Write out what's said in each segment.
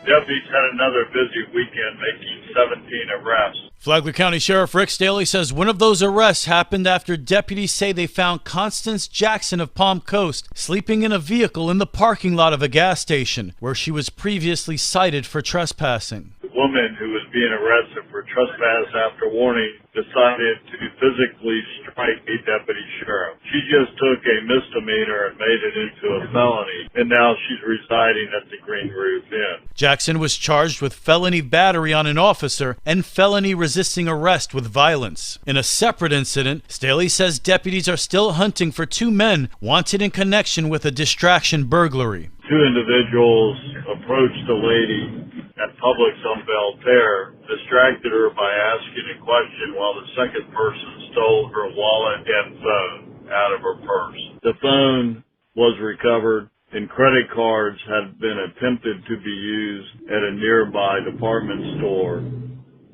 Deputies had another busy weekend, making 17 arrests. Flagler County Sheriff Rick Staley says one of those arrests happened after deputies say they found Constance Jackson of Palm Coast sleeping in a vehicle in the parking lot of a gas station where she was previously cited for trespassing. The woman who was being arrested for trespass after warning decided to physically strike a deputy sheriff. She just took a misdemeanor and made it into a felony, and now she's residing at the Green Roof Inn. Jackson was charged with felony battery on an officer and felony resisting arrest with violence. In a separate incident, Staley says deputies are still hunting for two men wanted in connection with a distraction burglary. Two individuals approached the lady at Publix on Belterre, distracted her by asking a question while the second person stole her wallet and phone out of her purse. The phone was recovered, and credit cards had been attempted to be used at a nearby department store,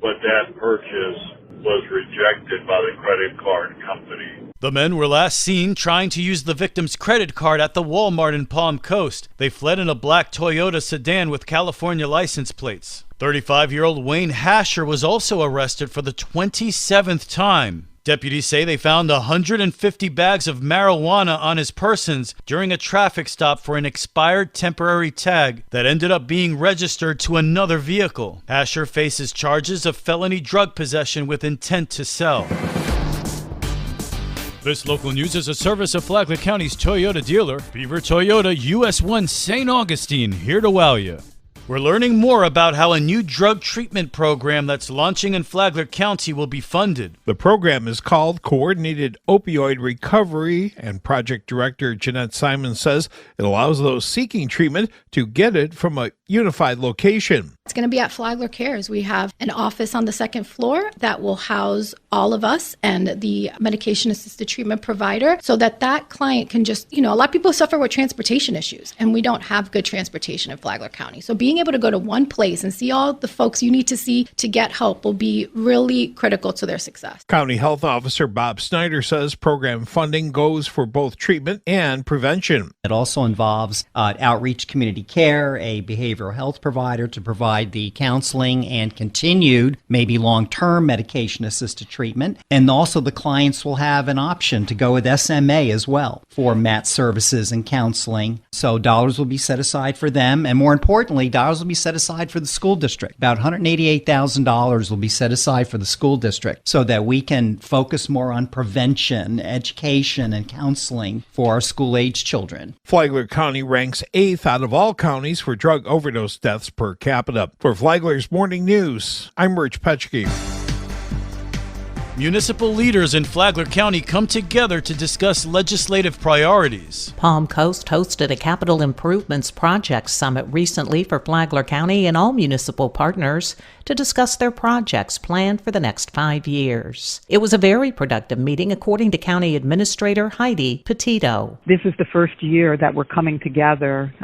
but that purchase was rejected by the credit card company. The men were last seen trying to use the victim's credit card at the Walmart in Palm Coast. They fled in a black Toyota sedan with California license plates. 35-year-old Wayne Hasher was also arrested for the 27th time. Deputies say they found 150 bags of marijuana on his persons during a traffic stop for an expired temporary tag that ended up being registered to another vehicle. Asher faces charges of felony drug possession with intent to sell. This local news is a service of Flagler County's Toyota dealer, Beaver Toyota US 1 St. Augustine, here to wow you. We're learning more about how a new drug treatment program that's launching in Flagler County will be funded. The program is called Coordinated Opioid Recovery, and Project Director Jeanette Simon says it allows those seeking treatment to get it from a unified location. It's going to be at Flagler Cares. We have an office on the second floor that will house all of us and the medication-assisted treatment provider so that that client can just, a lot of people suffer with transportation issues, and we don't have good transportation in Flagler County. So being able to go to one place and see all the folks you need to see to get help will be really critical to their success. County Health Officer Bob Snyder says program funding goes for both treatment and prevention. It also involves outreach community care, a behavioral health provider to provide the counseling and continued, maybe long-term medication-assisted treatment. And also the clients will have an option to go with SMA as well for MAT services and counseling. So dollars will be set aside for them. And more importantly, dollars will be set aside for the school district. About $188,000 will be set aside for the school district so that we can focus more on prevention, education, and counseling for our school-age children. Flagler County ranks 8th out of all counties for drug overdose deaths per capita. For Flagler's Morning News, I'm Rich Petchke. Municipal leaders in Flagler County come together to discuss legislative priorities. Palm Coast hosted a Capital Improvements Project Summit recently for Flagler County and all municipal partners to discuss their projects planned for the next 5 years. It was a very productive meeting, according to County Administrator Heidi Petito. This is the first year that we're coming together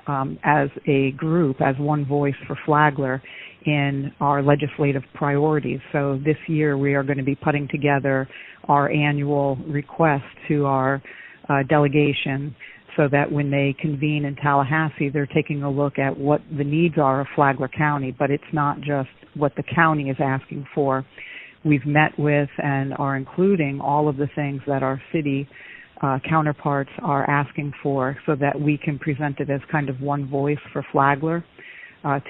as a group, as one voice for Flagler in our legislative priorities. So this year we are going to be putting together our annual request to our delegation so that when they convene in Tallahassee, they're taking a look at what the needs are of Flagler County, but it's not just what the county is asking for. We've met with and are including all of the things that our city counterparts are asking for so that we can present it as kind of one voice for Flagler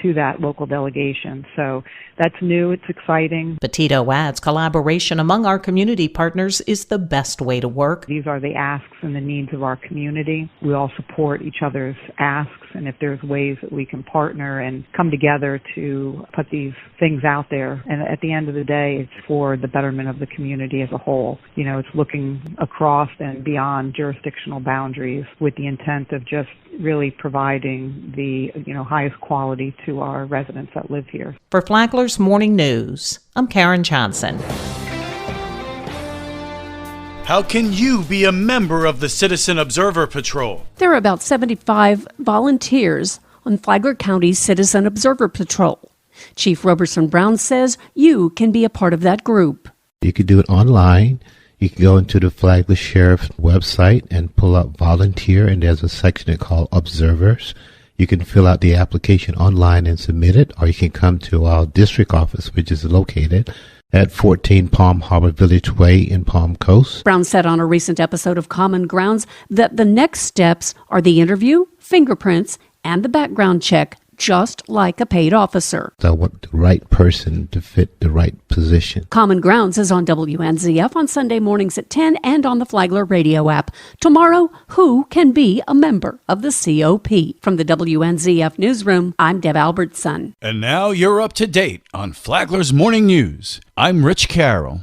to that local delegation. So that's new. It's exciting. Petito adds collaboration among our community partners is the best way to work. These are the asks and the needs of our community. We all support each other's asks, and if there's ways that we can partner and come together to put these things out there. And at the end of the day, it's for the betterment of the community as a whole. It's looking across and beyond jurisdictional boundaries with the intent of just really providing the highest quality to our residents that live here. For Flagler's Morning News, I'm Karen Johnson. How can you be a member of the Citizen Observer Patrol? There are about 75 volunteers on Flagler County's Citizen Observer Patrol. Chief Roberson Brown says you can be a part of that group. You can do it online. You can go into the Flagler Sheriff's website and pull up volunteer, and there's a section called Observers. You can fill out the application online and submit it, or you can come to our district office, which is located at 14 Palm Harbor Village Way in Palm Coast. Brown said on a recent episode of Common Grounds that the next steps are the interview, fingerprints, and the background check, just like a paid officer. I want the right person to fit the right position. Common Grounds is on WNZF on Sunday mornings at 10 and on the Flagler radio app. Tomorrow, who can be a member of the COP? From the WNZF newsroom, I'm Deb Albertson. And now you're up to date on Flagler's Morning News. I'm Rich Carroll.